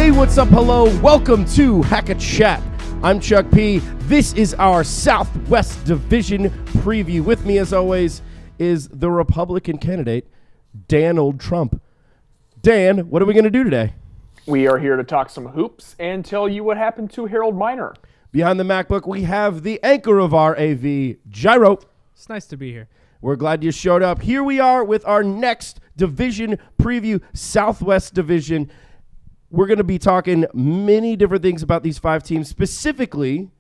Hey, what's up? Hello. Welcome to Hack a Chat. I'm Chuck P. This is our Southwest Division preview. With me, as always, is the Republican candidate, Donald Trump. Dan, what are we going to do today? We are here to talk some hoops and tell you what happened to Harold Miner. Behind the MacBook, we have the anchor of our AV, Gyro. It's nice to be here. We're glad you showed up. Here we are with our next division preview, Southwest Division. We're going to be talking many different things about these five teams, specifically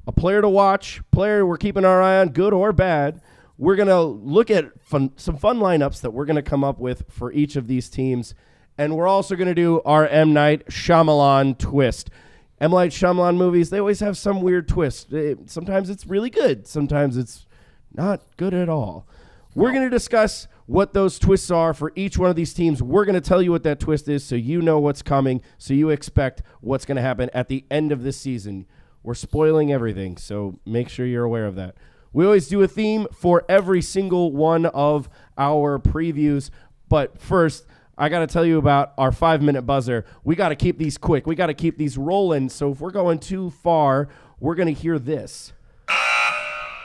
a player to watch, player we're keeping our eye on, good or bad. We're going to look at some fun lineups that we're going to come up with for each of these teams. And we're also going to do our M. Night Shyamalan twist. M. Night Shyamalan movies, they always have some weird twist. Sometimes it's really good. Sometimes it's not good at all. We're going to discuss what those twists are for each one of these teams. We're going to tell you what that twist is so you know what's coming, so you expect what's going to happen at the end of this season. We're spoiling everything, so make sure you're aware of that. We always do a theme for every single one of our previews, but first, I got to tell you about our 5-minute buzzer. We got to keep these quick. We got to keep these rolling, so if we're going too far, we're going to hear this,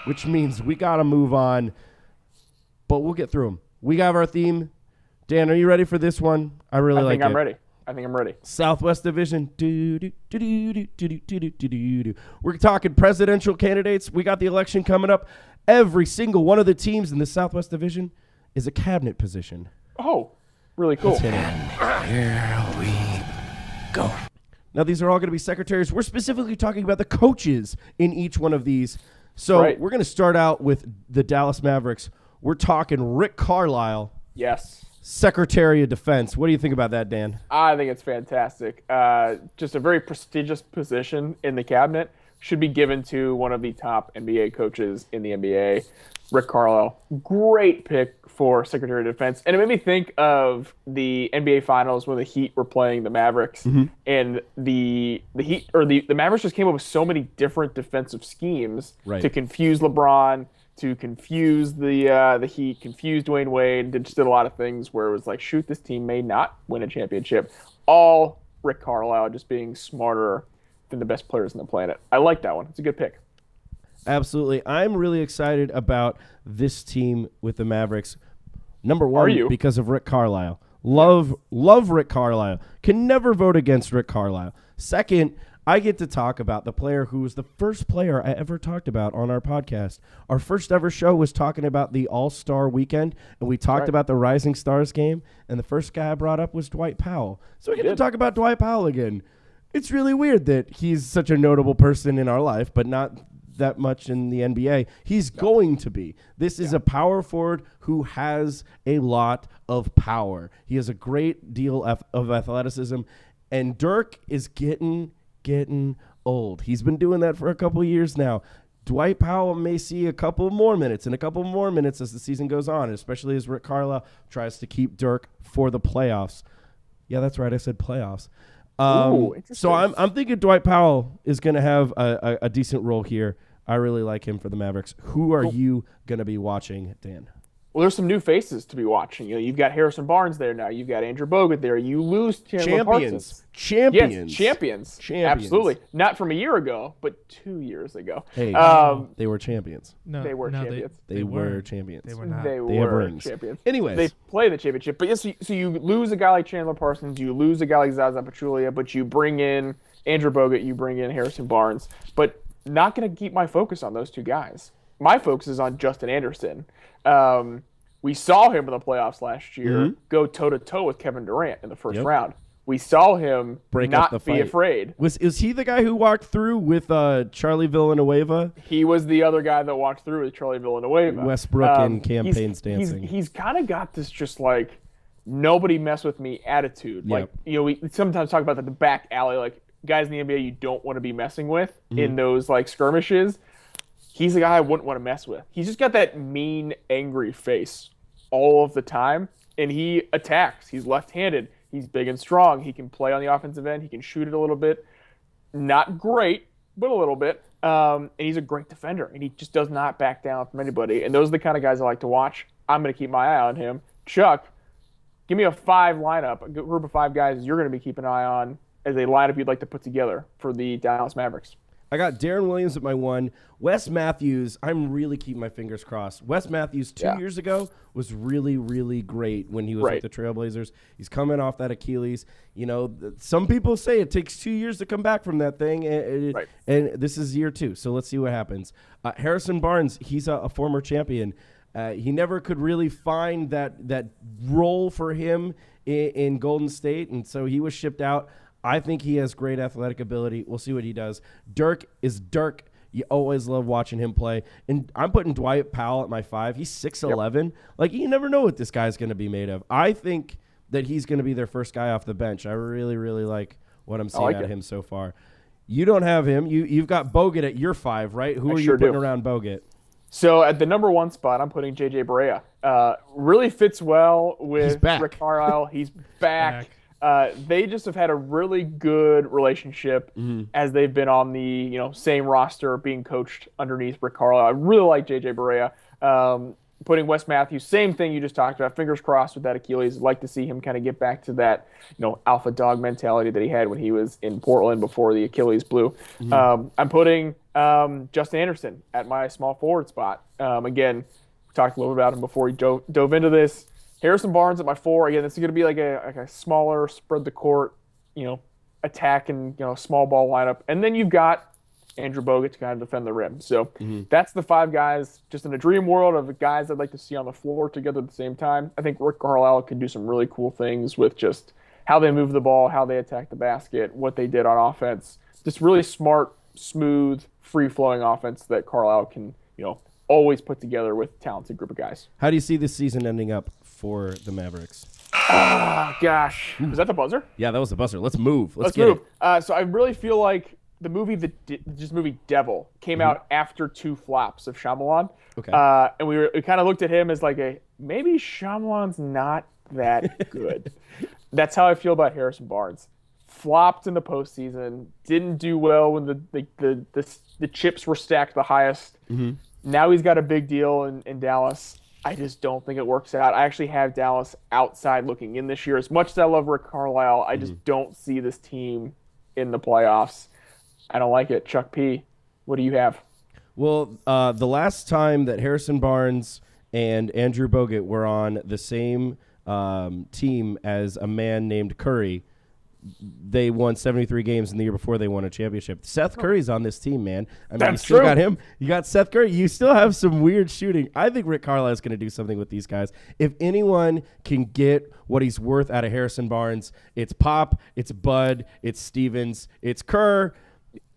which means we got to move on, but we'll get through them. We got our theme. Dan, are you ready for this one? I think I'm ready. I think I'm ready. Southwest Division. We're talking presidential candidates. We got the election coming up. Every single one of the teams in the Southwest Division is a cabinet position. Oh, really cool. Let's hit it. Here we go. Now, these are all going to be secretaries. We're specifically talking about the coaches in each one of these. So We're going to start out with the Dallas Mavericks. We're talking Rick Carlisle. Yes. Secretary of Defense. What do you think about that, Dan? I think it's fantastic. Just a very prestigious position in the cabinet. Should be given to one of the top NBA coaches in the NBA, Rick Carlisle. Great pick for Secretary of Defense. And it made me think of the NBA Finals when the Heat were playing the Mavericks. Mm-hmm. And the Heat or the Mavericks just came up with so many different defensive schemes to confuse LeBron, to confuse the Heat, confuse Dwayne Wade, just did a lot of things where it was like, shoot, this team may not win a championship. All Rick Carlisle just being smarter than the best players on the planet. I like that one. It's a good pick. Absolutely. I'm really excited about this team with the Mavericks. Number one, because of Rick Carlisle. Love Rick Carlisle. Can never vote against Rick Carlisle. Second, I get to talk about the player who was the first player I ever talked about on our podcast. Our first ever show was talking about the All-Star Weekend, and we talked about the Rising Stars game, and the first guy I brought up was Dwight Powell. So we get to talk about Dwight Powell again. It's really weird that he's such a notable person in our life, but not that much in the NBA. He's going to be. This is a power forward who has a lot of power. He has a great deal of athleticism, and Dirk is getting old. He's been doing that for a couple of years now. Dwight Powell may see a couple more minutes and a couple more minutes as the season goes on, especially as Rick Carlisle tries to keep Dirk for the playoffs. Yeah, that's right. I said playoffs. So I'm thinking Dwight Powell is going to have a decent role here. I really like him for the Mavericks. Who are you going to be watching, Dan? Well, there's some new faces to be watching. You've got Harrison Barnes there now. You've got Andrew Bogut there. You lose Chandler Parsons. Champions. Yes, champions. Absolutely. Not from a year ago, but 2 years ago. Hey, they were champions. No, they were champions. They were champions. They were not. They were champions. Anyways. They play the championship. But yes, so you lose a guy like Chandler Parsons. You lose a guy like Zaza Pachulia, but you bring in Andrew Bogut. You bring in Harrison Barnes. But not going to keep my focus on those two guys. My focus is on Justin Anderson. We saw him in the playoffs last year go toe-to-toe with Kevin Durant in the first round. We saw him not be afraid. Is he the guy who walked through with Charlie Villanueva? He was the other guy that walked through with Charlie Villanueva. Westbrook and campaigns dancing. He's kind of got this just like nobody mess with me attitude. Yep. Like, we sometimes talk about the back alley, like guys in the NBA you don't want to be messing with in those like skirmishes. He's the guy I wouldn't want to mess with. He's just got that mean, angry face all of the time, and he attacks. He's left-handed. He's big and strong. He can play on the offensive end. He can shoot it a little bit. Not great, but a little bit. And he's a great defender, and he just does not back down from anybody. And those are the kind of guys I like to watch. I'm going to keep my eye on him. Chuck, give me a 5 lineup, a group of 5 guys you're going to be keeping an eye on as a lineup you'd like to put together for the Dallas Mavericks? I got Darren Williams at my 1. Wes Matthews, I'm really keeping my fingers crossed. Wes Matthews 2 years ago was really, really great when he was with the Trailblazers. He's coming off that Achilles. You know, some people say it takes 2 years to come back from that thing, and this is year 2, so let's see what happens. Harrison Barnes, he's a former champion. He never could really find that role for him in Golden State, and so he was shipped out. I think he has great athletic ability. We'll see what he does. Dirk is Dirk. You always love watching him play. And I'm putting Dwight Powell at my 5. He's 6'11". Yep. Like, you never know what this guy's going to be made of. I think that he's going to be their first guy off the bench. I really, really like what I'm seeing out of him so far. You don't have him. You've got Bogut at your 5, right? Who are you putting around Bogut? So at the number 1 spot, I'm putting J.J. Barea. Really fits well with Rick Carlisle. He's back. They just have had a really good relationship as they've been on the same roster being coached underneath Rick Carlisle. I really like J.J. Barea. Putting Wes Matthews, same thing you just talked about. Fingers crossed with that Achilles. I'd like to see him kind of get back to that alpha dog mentality that he had when he was in Portland before the Achilles blew. I'm putting Justin Anderson at my small forward spot. Again, we talked a little bit about him before we dove into this. Harrison Barnes at my 4. Again, this is going to be like a smaller, spread the court, attack and small ball lineup. And then you've got Andrew Bogut to kind of defend the rim. So that's the 5 guys, just in a dream world of guys I'd like to see on the floor together at the same time. I think Rick Carlisle could do some really cool things with just how they move the ball, how they attack the basket, what they did on offense. Just really smart, smooth, free-flowing offense that Carlisle can, always put together with a talented group of guys. How do you see this season ending up for the Mavericks? Gosh. Was that the buzzer? Yeah, that was the buzzer. Let's move. Let's move. So I really feel like the movie, Devil, came out after 2 flops of Shyamalan. Okay. And we kind of looked at him as like maybe Shyamalan's not that good. That's how I feel about Harrison Barnes. Flopped in the postseason. Didn't do well when the chips were stacked the highest. Now he's got a big deal in Dallas. I just don't think it works out. I actually have Dallas outside looking in this year. As much as I love Rick Carlisle, I just don't see this team in the playoffs. I don't like it. Chuck P., what do you have? Well, the last time that Harrison Barnes and Andrew Bogut were on the same team as a man named Curry, they won 73 games in the year before they won a championship. Seth Curry's on this team, man. I mean, That's you still true. got him. You got Seth Curry. You still have some weird shooting. I think Rick Carlisle is going to do something with these guys. If anyone can get what he's worth out of Harrison Barnes, it's Pop, it's Bud, it's Stevens, it's Kerr,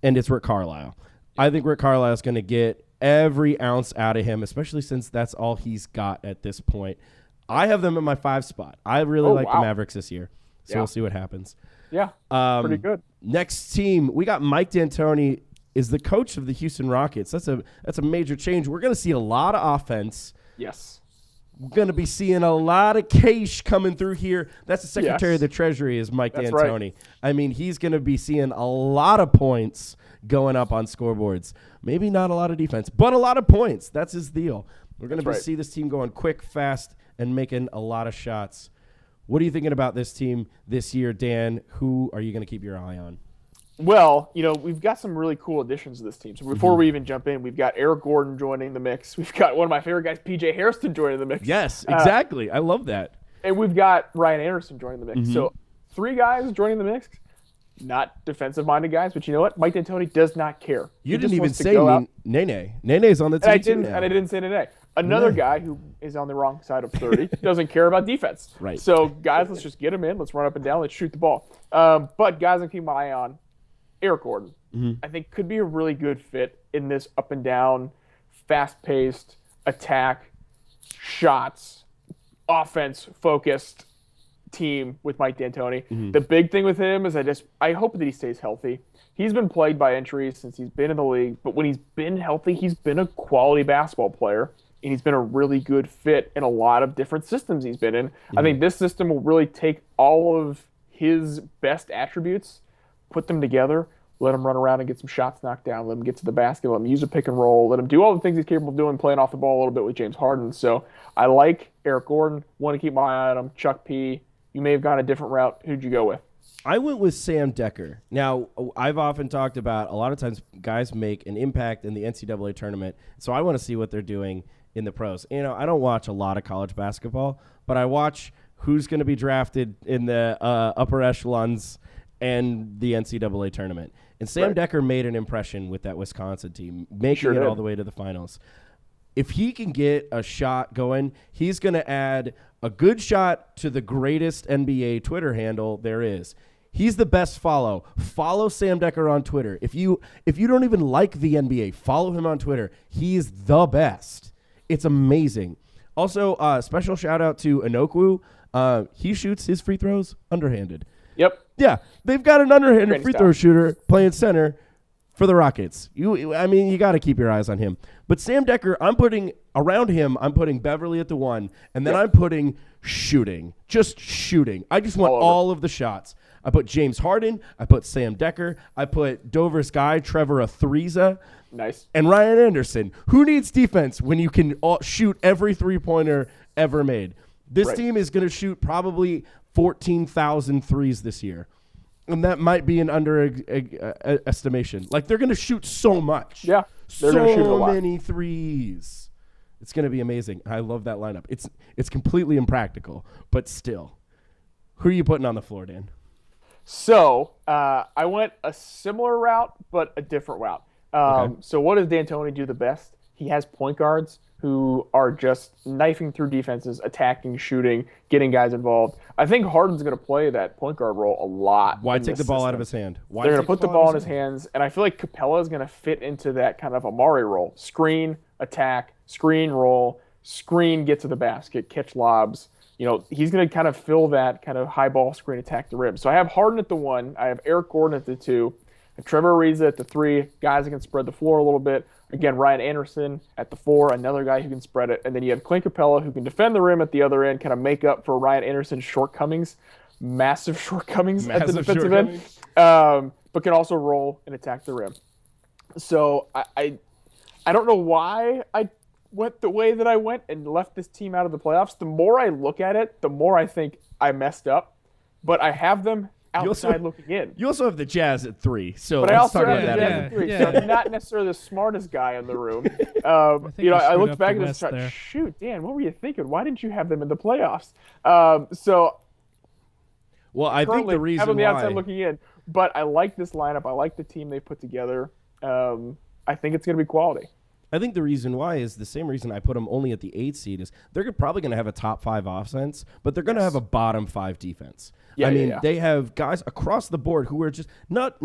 and it's Rick Carlisle. I think Rick Carlisle is going to get every ounce out of him, especially since that's all he's got at this point. I have them in my 5 spot. I really like the Mavericks this year, so we'll see what happens. Yeah, pretty good. Next team, we got Mike D'Antoni is the coach of the Houston Rockets. That's a major change. We're going to see a lot of offense. Yes. We're going to be seeing a lot of cash coming through here. That's the Secretary of the Treasury is Mike D'Antoni. Right. I mean, he's going to be seeing a lot of points going up on scoreboards. Maybe not a lot of defense, but a lot of points. That's his deal. We're going to see this team going quick, fast, and making a lot of shots. What are you thinking about this team this year, Dan? Who are you going to keep your eye on? Well, we've got some really cool additions to this team. So before we even jump in, we've got Eric Gordon joining the mix. We've got one of my favorite guys, PJ Hairston, joining the mix. Yes, exactly. I love that. And we've got Ryan Anderson joining the mix. So 3 guys joining the mix. Not defensive-minded guys, but you know what? Mike D'Antoni does not care. You didn't even say Nene. Nene's on the team and I didn't say Nene. Another guy who is on the wrong side of 30 doesn't care about defense. Right. So, guys, let's just get him in. Let's run up and down. Let's shoot the ball. But, guys, I'm keeping my eye on Eric Gordon. I think could be a really good fit in this up and down, fast-paced attack, shots, offense-focused team with Mike D'Antoni. The big thing with him is I hope that he stays healthy. He's been plagued by injuries since he's been in the league, but when he's been healthy, he's been a quality basketball player. And he's been a really good fit in a lot of different systems he's been in. I think this system will really take all of his best attributes, put them together, let him run around and get some shots knocked down, let him get to the basket, let him use a pick and roll, let him do all the things he's capable of doing, playing off the ball a little bit with James Harden. So I like Eric Gordon, want to keep my eye on him. Chuck P., you may have gone a different route. Who'd you go with? I went with Sam Decker. Now, I've often talked about a lot of times guys make an impact in the NCAA tournament, so I want to see what they're doing in the pros. You know, I don't watch a lot of college basketball, but I watch who's going to be drafted in the upper echelons and the NCAA tournament. And Sam Decker made an impression with that Wisconsin team, making it all the way to the finals. If he can get a shot going, he's going to add a good shot to the greatest NBA Twitter handle there is. He's the best follow. Follow Sam Decker on Twitter. If you don't even like the NBA, follow him on Twitter. He's the best. It's amazing. Also, special shout out to Inokwu. He shoots his free throws underhanded. Yep. Yeah, they've got an underhanded free throw style. shooter playing center for the Rockets. You got to keep your eyes on him. But Sam Decker, I'm putting Beverly at the 1, and then I'm putting shooting. Just shooting. I just want all of the shots. I put James Harden. I put Sam Decker. I put Dover's guy, Trevor Ariza. Nice. And Ryan Anderson. Who needs defense when you can shoot every three-pointer ever made? This team is going to shoot probably 14,000 threes this year. And that might be an underestimation. Like, they're going to shoot so much. Yeah. They're going to shoot a lot. So many threes. It's going to be amazing. I love that lineup. It's completely impractical, but still. Who are you putting on the floor, Dan? So I went a similar route, but a different route. So what does D'Antoni do the best? He has point guards who are just knifing through defenses, attacking, shooting, getting guys involved. I think Harden's going to play that point guard role a lot. Why take the ball out of his hand? They're going to put the ball in his hands, and I feel like Capella is going to fit into that kind of Amari role. Screen, attack, screen, roll, screen, get to the basket, catch lobs. You know, he's going to kind of fill that kind of high ball screen, attack the rim. So I have Harden at the 1. I have Eric Gordon at the 2. And Trevor Ariza at the 3. Guys that can spread the floor a little bit. Again, Ryan Anderson at the 4. Another guy who can spread it. And then you have Clint Capella who can defend the rim at the other end, kind of make up for Ryan Anderson's shortcomings. Massive shortcomings at the defensive end. But can also roll and attack the rim. So I don't know why I went the way that I went and left this team out of the playoffs. The more I look at it, the more I think I messed up. But I have them outside looking in. You also have the Jazz at 3. So but I also have the about Jazz at 3. So I'm not necessarily the smartest guy in the room. I looked back at this and thought, shoot, Dan, what were you thinking? Why didn't you have them in the playoffs? I think the reason have them the why outside looking in. But I like this lineup. I like the team they put together. I think it's going to be quality. I think the reason why is the same reason I put them only at the 8 seed is they're probably going to have a top 5 offense, but they're going to have a bottom 5 defense. They have guys across the board who are just not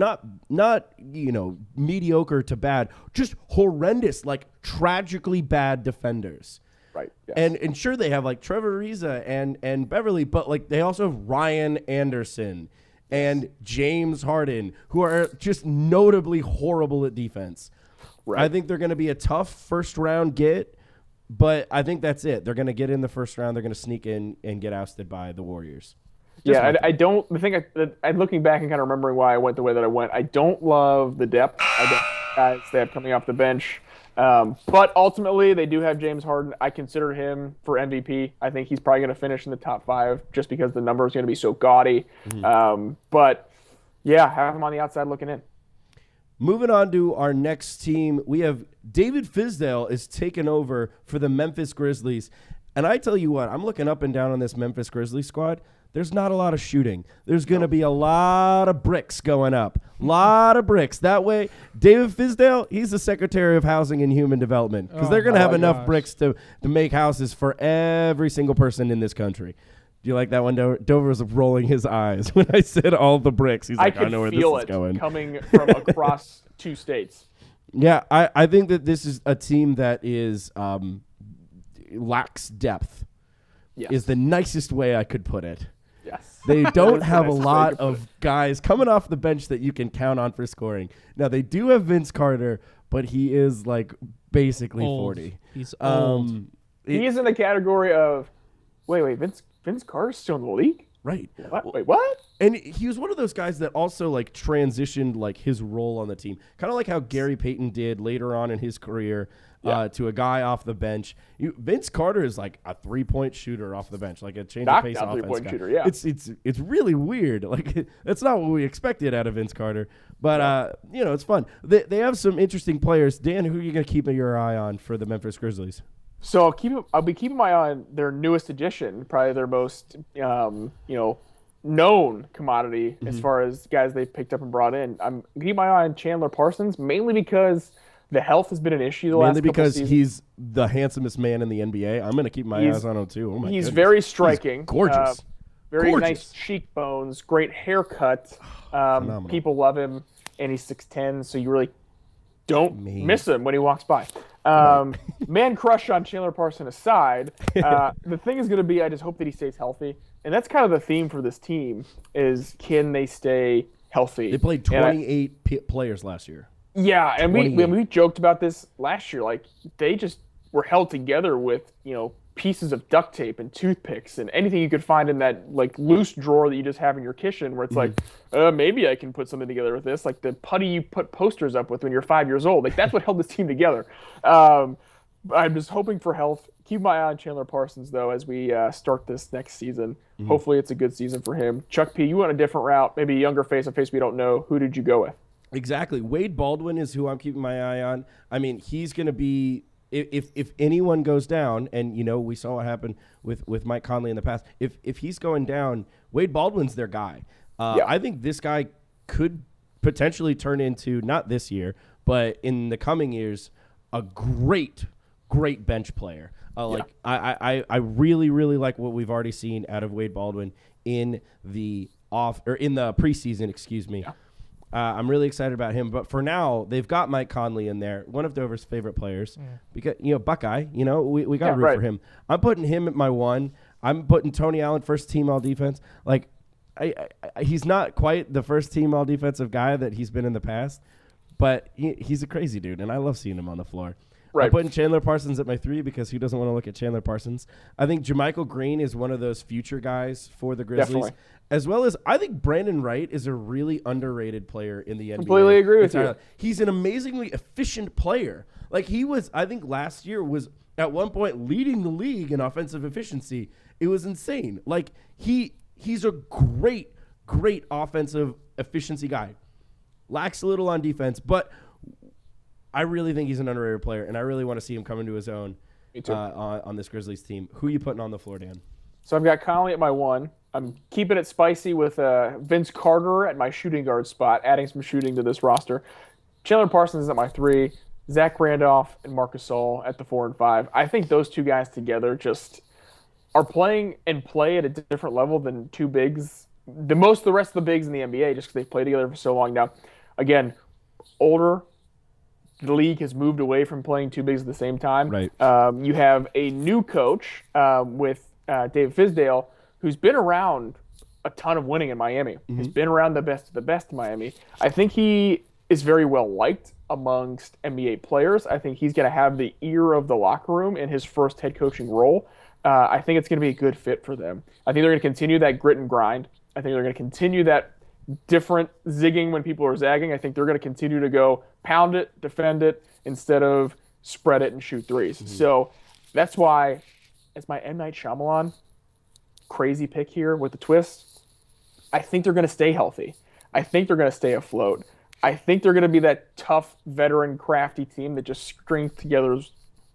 mediocre to bad, just horrendous, like tragically bad defenders. Right. Yes. And sure they have like Trevor Ariza and Beverly, but like they also have Ryan Anderson and James Harden, who are just notably horrible at defense. Right. I think they're going to be a tough first round get, but I think that's it. They're going to get in the first round. They're going to sneak in and get ousted by the Warriors. I'm looking back and kind of remembering why I went the way that I went. I don't love the depth. I don't guys they have coming off the bench. But ultimately, they do have James Harden. I consider him for MVP. I think he's probably going to finish in the top 5 just because the number is going to be so gaudy. Mm-hmm. Have him on the outside looking in. Moving on to our next team, we have David Fizdale is taking over for the Memphis Grizzlies. And I tell you what, I'm looking up and down on this Memphis Grizzlies squad. There's not a lot of shooting. There's going to be a lot of bricks going up. Lot of bricks. That way, David Fizdale, he's the Secretary of Housing and Human Development because they're going to have enough bricks to make houses for every single person in this country. Do you like that one, Dover? Dover was rolling his eyes when I said all the bricks. He's like, I know where this is going. Coming from across 2 states. Yeah, I think that this is a team that is lacks depth. Yes. Is the nicest way I could put it. Yes. They don't have a lot of guys coming off the bench that you can count on for scoring. Now, they do have Vince Carter, but he is like basically old. 40. He's old. He is in the category of, wait, Vince Carter's still in the league? Right. What? Wait, what? And he was one of those guys that also like transitioned like his role on the team, kind of like how Gary Payton did later on in his career to a guy off the bench. Vince Carter is like a 3-point shooter off the bench, like a change of pace offense 3-point guy. shooter, yeah. It's really weird. Like that's not what we expected out of Vince Carter, but it's fun. They have some interesting players. Dan, who are you gonna keep your eye on for the Memphis Grizzlies? So I'll be keeping my eye on their newest addition, probably their most known commodity as far as guys they picked up and brought in. I'm keeping my eye on Chandler Parsons, mainly because the health has been an issue the last couple because seasons. he's the handsomest man in the NBA. I'm gonna keep my eyes on him too. Oh my he's goodness. very striking, He's gorgeous, very gorgeous. nice cheekbones, great haircut. People love him, and he's 6'10", so you really don't miss him when he walks by. Man crush on Chandler Parsons aside, the thing is going to be I just hope that he stays healthy. And that's kind of the theme for this team is can they stay healthy? They played 28 players last year. Yeah, and we joked about this last year. Like they just were held together with, pieces of duct tape and toothpicks and anything you could find in that like loose drawer that you just have in your kitchen where it's like, maybe I can put something together with this. Like the putty you put posters up with when you're 5 years old. Like that's what held this team together. I'm just hoping for health. Keep my eye on Chandler Parsons though as we start this next season. Hopefully it's a good season for him. Chuck P, you went a different route, maybe a younger face, a face we don't know. Who did you go with? Exactly. Wade Baldwin is who I'm keeping my eye on. I mean, he's going to be if anyone goes down, and we saw what happened with Mike Conley in the past. If he's going down, Wade Baldwin's their guy. I think this guy could potentially turn into, not this year, but in the coming years, a great bench player. I really, really like what we've already seen out of Wade Baldwin in the preseason. Excuse me. Yeah. I'm really excited about him, but for now they've got Mike Conley in there, one of Dover's favorite players. Because Buckeye, we got to root for him. I'm putting him at my 1. I'm putting Tony Allen first team all defense. Like he's not quite the first team all defensive guy that he's been in the past, but he's a crazy dude, and I love seeing him on the floor. Right. I'm putting Chandler Parsons at my 3 because who doesn't want to look at Chandler Parsons? I think JaMychal Green is one of those future guys for the Grizzlies. Definitely. As well as I think Brandon Wright is a really underrated player in the NBA. Completely agree with you. He's an amazingly efficient player. Like he was, I think last year was at one point leading the league in offensive efficiency. It was insane. Like he's a great offensive efficiency guy. Lacks a little on defense, but I really think he's an underrated player, and I really want to see him come into his own on this Grizzlies team. Who are you putting on the floor, Dan? So I've got Conley at my 1. I'm keeping it spicy with Vince Carter at my shooting guard spot, adding some shooting to this roster. Chandler Parsons is at my 3. Zach Randolph and Marc Gasol at the 4 and 5. I think those two guys together just are playing and play at a different level than two bigs. The rest of the bigs in the NBA, just because they've played together for so long now. Again, older. The league has moved away from playing two bigs at the same time. Right. You have a new coach with Dave Fizdale, who's been around a ton of winning in Miami. He's been around the best of the best in Miami. I think he is very well liked amongst NBA players. I think he's going to have the ear of the locker room in his first head coaching role. I think it's going to be a good fit for them. I think they're going to continue that grit and grind. I think they're going to continue that different zigging when people are zagging. I think they're going to continue to go pound it, defend it, instead of spread it and shoot threes. So that's why, as my M. Night Shyamalan crazy pick here with the twist, I think they're going to stay healthy. I think they're going to stay afloat. I think they're going to be that tough, veteran, crafty team that just strings together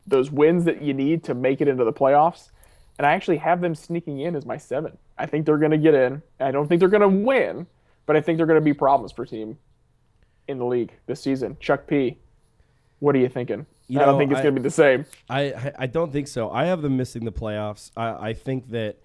those wins that you need to make it into the playoffs. And I actually have them sneaking in as my 7. I think they're going to get in. I don't think they're going to win, but I think they're going to be problems for team in the league this season. Chuck P, what are you thinking? I don't think it's going to be the same. I don't think so. I have them missing the playoffs. I think that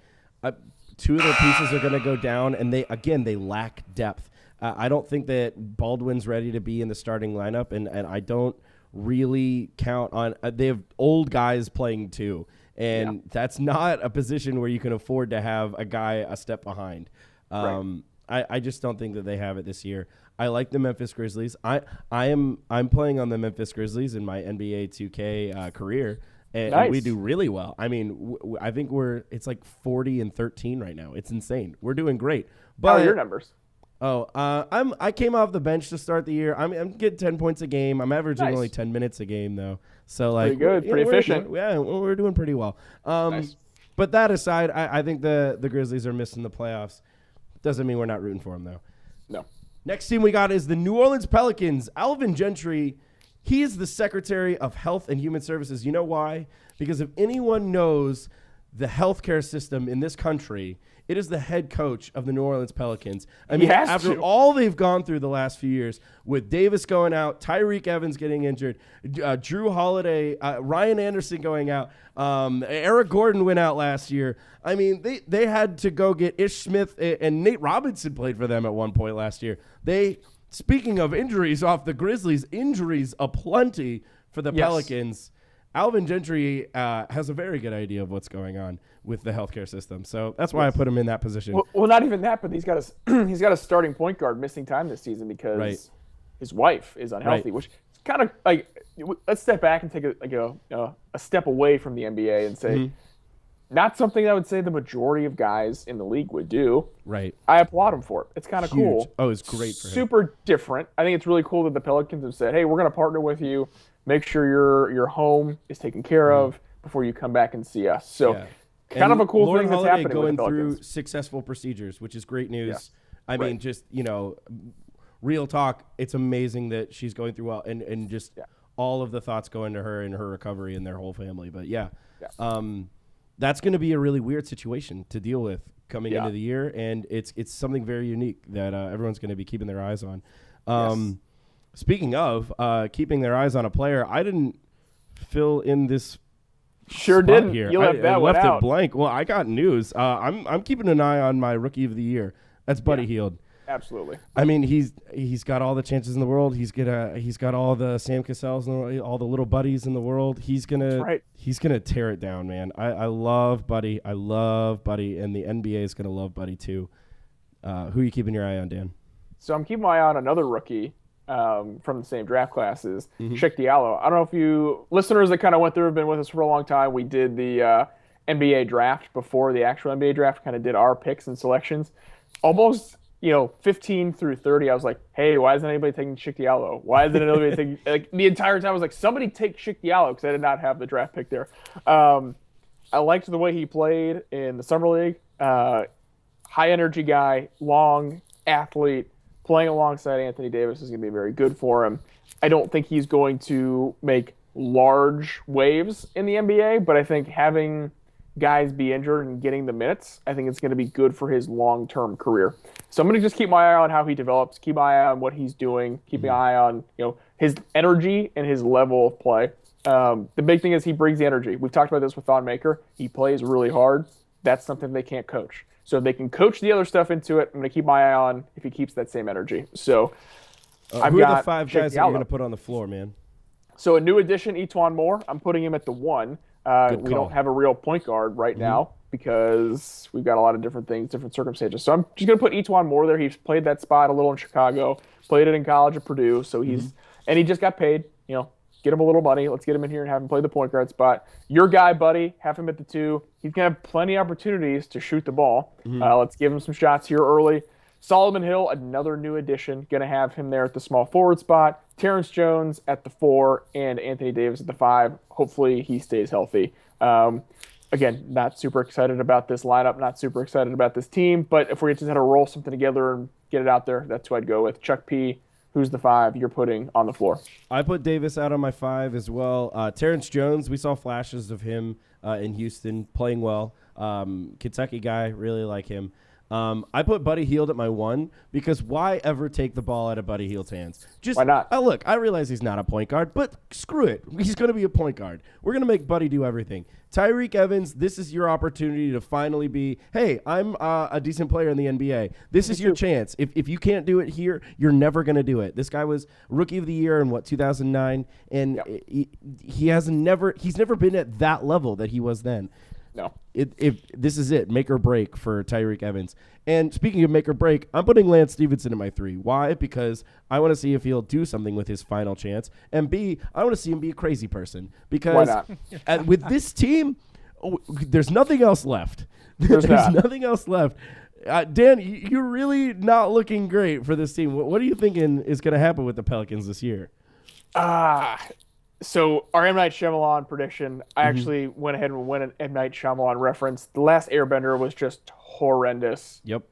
two of their pieces are going to go down, and they lack depth. I don't think that Baldwin's ready to be in the starting lineup, and I don't really count on they have old guys playing too, and that's not a position where you can afford to have a guy a step behind. Right. I just don't think that they have it this year. I like the Memphis Grizzlies. I'm playing on the Memphis Grizzlies in my NBA 2K career, And we do really well. I mean, I think it's like 40-13 right now. It's insane. We're doing great. But how are your numbers? I came off the bench to start the year. I'm getting 10 points a game. I'm averaging Nice. only 10 minutes a game though. So like pretty good, pretty efficient. We're doing pretty well. Nice. But that aside, I think the Grizzlies are missing the playoffs. Doesn't mean we're not rooting for them though. No. Next team we got is the New Orleans Pelicans. Alvin Gentry. He is the Secretary of Health and Human Services. You know why? Because if anyone knows the healthcare system in this country, it is the head coach of the New Orleans Pelicans. I mean, after all they've gone through the last few years, with Davis going out, Tyreek Evans getting injured, Drew Holiday, Ryan Anderson going out, Eric Gordon went out last year. I mean, they had to go get Ish Smith, and Nate Robinson played for them at one point last year. Speaking of injuries off the Grizzlies, injuries aplenty for the Pelicans. Alvin Gentry has a very good idea of what's going on with the healthcare system. So that's why I put him in that position. Well, not even that, but he's got a starting point guard missing time this season because his wife is unhealthy, which is kind of like, let's step back and take a step away from the NBA and say, not something I would say the majority of guys in the league would do. Right. I applaud him for it. It's kind of cool. Oh, it's great for him. Super different. I think it's really cool that the Pelicans have said, hey, we're going to partner with you. Make sure your home is taken care of before you come back and see us. So kind of a cool thing that's happening going with the Pelicans. through successful procedures, which is great news. Yes. I mean, just, real talk, it's amazing that she's going through well and just all of the thoughts go into her and her recovery and their whole family. But that's going to be a really weird situation to deal with coming into the year, and it's something very unique that everyone's going to be keeping their eyes on. Speaking of keeping their eyes on a player, I didn't fill in this. Sure didn't. Here. You left that one out. Left it blank. Well, I got news. I'm keeping an eye on my Rookie of the Year. That's Buddy Hield. Absolutely. I mean, he's got all the chances in the world. He's got all the Sam Cassells and all the little buddies in the world. He's gonna tear it down, man. I love Buddy. I love Buddy, and the NBA is gonna love Buddy too. Who are you keeping your eye on, Dan? So I'm keeping my eye on another rookie from the same draft classes, Sheik Diallo. I don't know if you listeners that kind of went through have been with us for a long time. We did the NBA draft before the actual NBA draft. Kind of did our picks and selections. Almost 15 through 30, I was like, hey, why isn't anybody taking Sheik Diallo? Why isn't anybody taking, like, the entire time I was like, somebody take Sheik Diallo, because I did not have the draft pick there. I liked the way he played in the Summer League. High energy guy, long athlete, playing alongside Anthony Davis is going to be very good for him. I don't think he's going to make large waves in the NBA, but I think having guys be injured and getting the minutes, I think it's going to be good for his long-term career. So I'm going to just keep my eye on how he develops, keep my eye on what he's doing, keep my eye on his energy and his level of play. The big thing is he brings the energy. We've talked about this with Thon Maker. He plays really hard. That's something they can't coach. So if they can coach the other stuff into it, I'm going to keep my eye on if he keeps that same energy. So who are the 5 guys that you're going to put on the floor, man? So a new addition, Etuan Moore. I'm putting him at the 1. We don't have a real point guard right now because we've got a lot of different things, different circumstances. So I'm just going to put Etuan Moore there. He's played that spot a little in Chicago, played it in college at Purdue. So and he just got paid, get him a little money. Let's get him in here and have him play the point guard spot. Your guy, Buddy, have him at the 2. He's going to have plenty of opportunities to shoot the ball. Let's give him some shots here early. Solomon Hill, another new addition, going to have him there at the small forward spot. Terrence Jones at the 4 and Anthony Davis at the 5. Hopefully he stays healthy. Again, not super excited about this lineup, not super excited about this team, but if we just had to roll something together and get it out there, that's who I'd go with. Chuck P., who's the 5 you're putting on the floor? I put Davis out on my 5 as well. Terrence Jones, we saw flashes of him in Houston playing well. Kentucky guy, really like him. I put Buddy Hield at my 1 because why ever take the ball out of Buddy Hield's hands? Why not? Look, I realize he's not a point guard, but screw it. He's going to be a point guard. We're going to make Buddy do everything. Tyreek Evans, this is your opportunity to finally be, hey, I'm a decent player in the NBA. This is your chance. If you can't do it here, you're never going to do it. This guy was Rookie of the Year in, 2009, and he's never been at that level that he was then. No. if this is it, make or break for Tyreek Evans. And speaking of make or break, I'm putting Lance Stevenson in my 3. Why? Because I want to see if he'll do something with his final chance. And B, I want to see him be a crazy person. Because with this team, there's nothing else left. There's nothing else left. Dan, you're really not looking great for this team. What are you thinking is going to happen with the Pelicans this year? So our M. Night Shyamalan prediction, I actually went ahead and went an M. Night Shyamalan reference. The Last Airbender was just horrendous. Yep.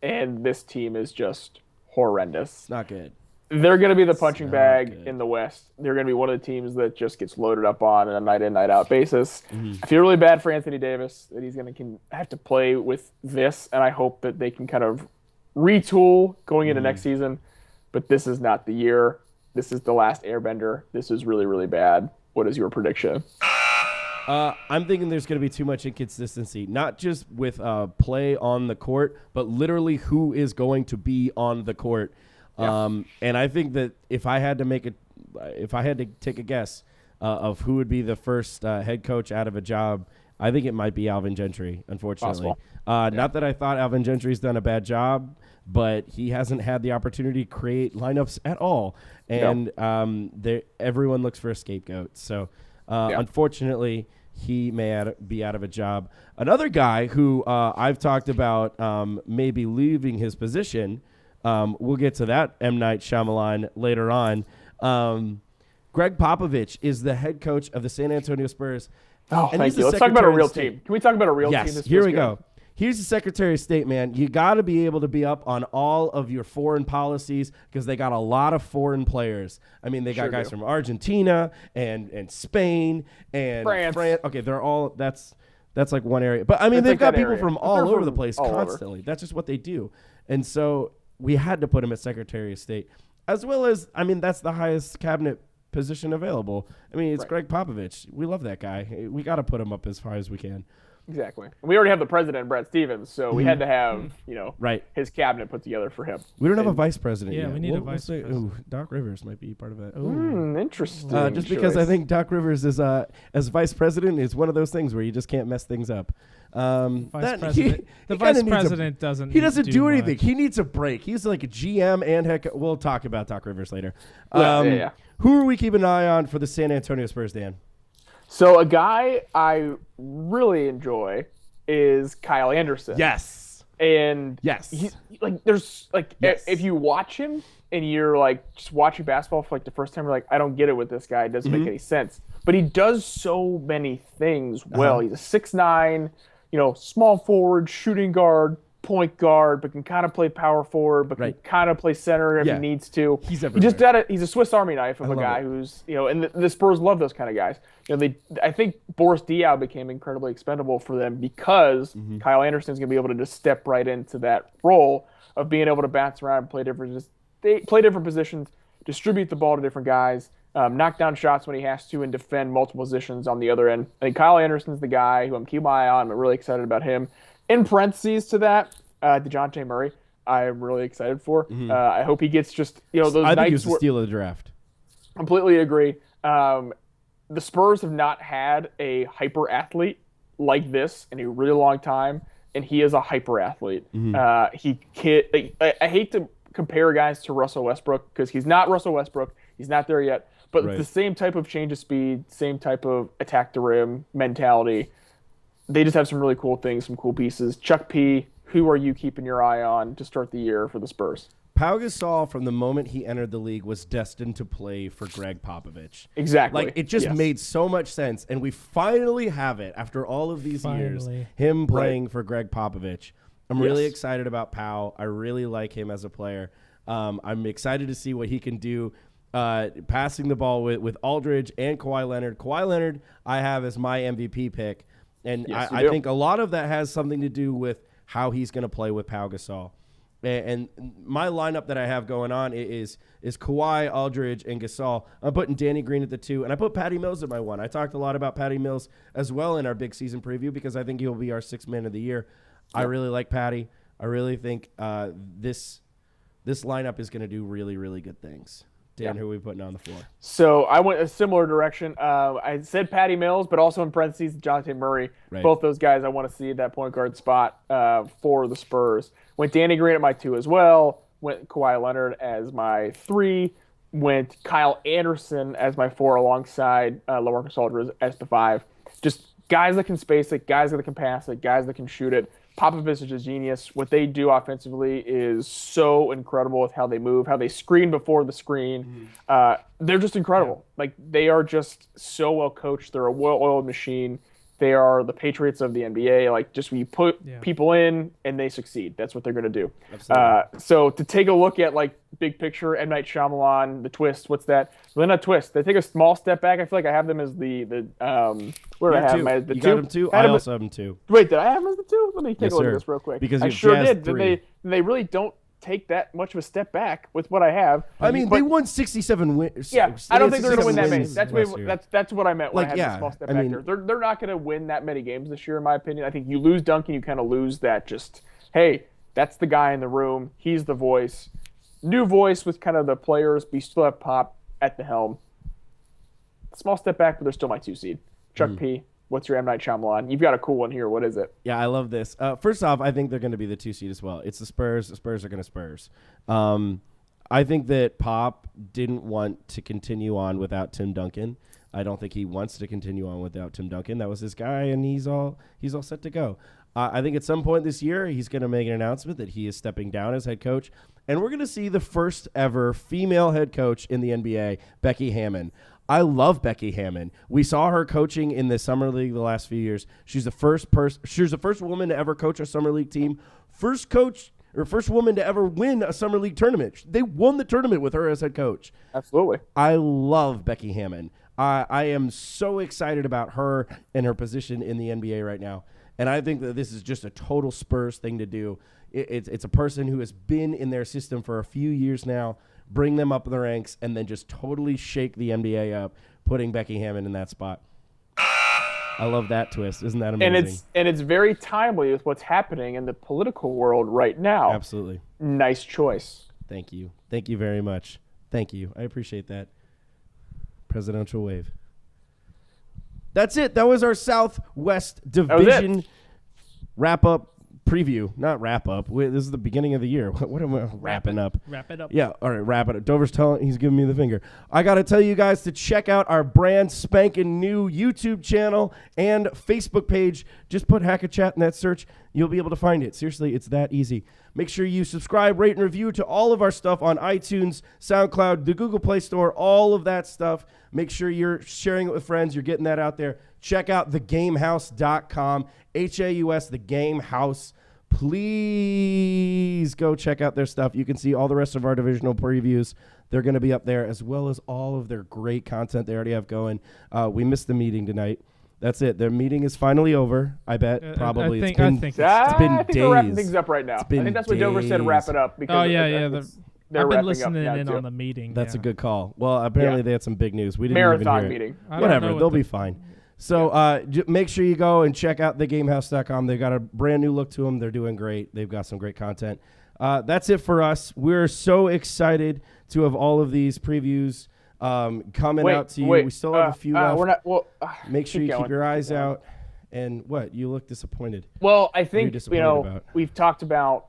And this team is just horrendous. It's not good. They're going to be the punching bag in the West. They're going to be one of the teams that just gets loaded up on a night in, night out basis. I feel really bad for Anthony Davis that he's going to have to play with this, and I hope that they can kind of retool going into next season. But this is not the year. This is the Last Airbender. This is really, really bad. What is your prediction? I'm thinking there's going to be too much inconsistency, not just with play on the court, but literally who is going to be on the court. And I think that if I had to take a guess of who would be the first head coach out of a job, I think it might be Alvin Gentry, unfortunately. Not that I thought Alvin Gentry's done a bad job, but he hasn't had the opportunity to create lineups at all. And everyone looks for a scapegoat. So unfortunately, he may be out of a job. Another guy who I've talked about maybe leaving his position, we'll get to that M. Night Shyamalan later on. Greg Popovich is the head coach of the San Antonio Spurs. Oh, thank you. Let's talk about a real team. Can we talk about a real team? Yes, here we go. Here's the Secretary of State, man. You got to be able to be up on all of your foreign policies because they got a lot of foreign players. I mean, they got guys from Argentina and Spain and France. Okay, they're all that's like one area. But I mean, they've got people from all over the place constantly. That's just what they do. And so we had to put him at Secretary of State, as well as, I mean, that's the highest cabinet position available. I mean, it's Greg Popovich. We love that guy. We got to put him up as far as we can. Exactly. We already have the president, Brad Stevens, so we had to have, his cabinet put together for him. We don't have a vice president yet. Yeah, we need a vice president. Ooh, Doc Rivers might be part of that. Interesting. Just because I think Doc Rivers is as vice president is one of those things where you just can't mess things up. Vice president doesn't. He doesn't do anything. Much. He needs a break. He's like a GM and we'll talk about Doc Rivers later. Who are we keeping an eye on for the San Antonio Spurs, Dan? So a guy I really enjoy is Kyle Anderson. Yes. And if you watch him and you're like just watching basketball for like the first time, you're like, I don't get it with this guy. It doesn't make any sense. But he does so many things well. He's a 6'9", small forward, shooting guard, point guard, but can kind of play power forward, but can kind of play center if he needs to. He's He's a Swiss Army knife of a guy who's, and the Spurs love those kind of guys. I think Boris Diaw became incredibly expendable for them because Kyle Anderson's going to be able to just step right into that role of being able to bounce around and play different positions, distribute the ball to different guys, knock down shots when he has to, and defend multiple positions on the other end. I think Kyle Anderson's the guy who I'm keeping my eye on. I'm really excited about him. In parentheses to that, DeJounte Murray, I'm really excited for. I hope he gets just, those nights. I think he was the steal of the draft. Completely agree. The Spurs have not had a hyper athlete like this in a really long time, and he is a hyper athlete. I hate to compare guys to Russell Westbrook because he's not Russell Westbrook. He's not there yet. But it's the same type of change of speed, same type of attack the rim mentality. They just have some really cool things, some cool pieces. Chuck P., who are you keeping your eye on to start the year for the Spurs? Pau Gasol, from the moment he entered the league, was destined to play for Greg Popovich. Exactly. Like, it just made so much sense, and we finally have it after all of these years, him playing for Greg Popovich. I'm really excited about Pau. I really like him as a player. I'm excited to see what he can do passing the ball with Aldridge and Kawhi Leonard. Kawhi Leonard I have as my MVP pick, and I think a lot of that has something to do with how he's going to play with Pau Gasol. And my lineup that I have going on is Kawhi, Aldridge, and Gasol. I'm putting Danny Green at the 2, and I put Patty Mills at my 1. I talked a lot about Patty Mills as well in our big season preview because I think he'll be our 6th man of the year. I really like Patty. I really think this lineup is going to do really, really good things. Dan, who are we putting on the floor? So I went a similar direction. I said Patty Mills, but also in parentheses, Jonathan Murray. Right. Both those guys I want to see at that point guard spot for the Spurs. Went Danny Green at my 2 as well. Went Kawhi Leonard as my 3. Went Kyle Anderson as my 4 alongside LaMarcus Aldridge as the 5. Just guys that can space it, guys that can pass it, guys that can shoot it. Popovich is a genius. What they do offensively is so incredible with how they move, how they screen before the screen. They're just incredible. Like, they are just so well coached. They're a well-oiled machine. They are the Patriots of the NBA. Like, just when you put people in and they succeed, that's what they're going to do. So to take a look at, like, big picture, M. Night Shyamalan, the twist, what's that? Well, not a twist. They take a small step back. I feel like I have them as the where did I have them? The you 2? got them 2? I also have them 2. Wait, did I have them as the 2? Let me take a look at this real quick. Because I you sure Jazz did. 3. They really don't take that much of a step back with what I have. I mean, they won 67 wins. Yeah, I don't think they're going to win that many. That's That's what I meant when I had the small step back there. They're not going to win that many games this year, in my opinion. I think you lose Duncan, you kind of lose that just, hey, that's the guy in the room. He's the voice. New voice with kind of the players, but you still have Pop at the helm. Small step back, but they're still my 2 seed. Chuck P., what's your M. Night Shyamalan? You've got a cool one here. What is it? Yeah, I love this. First off, I think they're going to be the 2 seed as well. It's the Spurs. The Spurs are going to Spurs. I think that Pop didn't want to continue on without Tim Duncan. I don't think he wants to continue on without Tim Duncan. That was his guy, and he's all set to go. I think at some point this year, he's going to make an announcement that he is stepping down as head coach, and we're going to see the first ever female head coach in the NBA, Becky Hammon. I love Becky Hammon. We saw her coaching in the summer league the last few years. She's the first woman to ever coach a summer league team. First woman to ever win a summer league tournament. They won the tournament with her as head coach. Absolutely. I love Becky Hammon. I am so excited about her and her position in the NBA right now. And I think that this is just a total Spurs thing to do. It's a person who has been in their system for a few years now, bring them up in the ranks, and then just totally shake the NBA up, putting Becky Hammon in that spot. I love that twist. Isn't that amazing? And it's very timely with what's happening in the political world right now. Absolutely. Nice choice. Thank you. Thank you very much. Thank you. I appreciate that. Presidential wave. That's it. That was our Southwest Division wrap-up preview. Not wrap-up. This is the beginning of the year. What am I wrapping up? Wrap it up. Yeah, all right, wrap it up. Dover's he's giving me the finger. I got to tell you guys to check out our brand spanking new YouTube channel and Facebook page. Just put Hack a Chat in that search. You'll be able to find it. Seriously, it's that easy. Make sure you subscribe, rate, and review to all of our stuff on iTunes, SoundCloud, the Google Play Store, all of that stuff. Make sure you're sharing it with friends. You're getting that out there. Check out thegamehouse.com, Haus, The Game House. Please go check out their stuff. You can see all the rest of our divisional previews. They're going to be up there, as well as all of their great content they already have going. We missed the meeting tonight. That's it. Their meeting is finally over. I bet probably. I think days. they're wrapping things up right now. I think that's what Dover said. Wrap it up. Because I've been listening in on the meeting. That's a good call. Well, apparently they had some big news. We didn't marathon even hear it. meeting. Whatever. They'll be fine. So make sure you go and check out thegamehouse.com. They've got a brand new look to them. They're doing great. They've got some great content. That's it for us. We're so excited to have all of these previews coming out to you. We still have a few left. Make sure you keep your eyes out. And what? You look disappointed. Well, I think, we've talked about,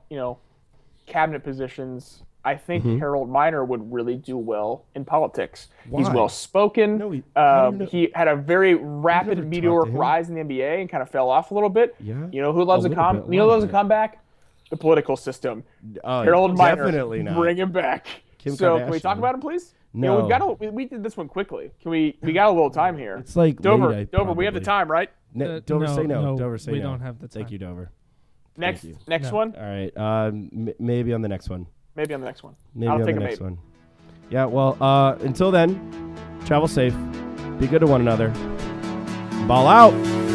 cabinet positions. I think Harold Miner would really do well in politics. Why? He's well-spoken. No, he had a very rapid meteoric rise in the NBA and kind of fell off a little bit. Yeah. You know who loves a comeback? The political system. Harold Miner. Definitely not. Bring him back. Kim so Kardashian. Can we talk about him, please? No. We did this one quickly. We got a little time here. It's like Dover, late, we have the time, right? Dover, say no. Dover, say no. We don't have the time. Thank you, Dover. Next one? All right. Maybe on the next one. Maybe on the next one. Maybe on the next one. Yeah, well, until then, travel safe. Be good to one another. Ball out.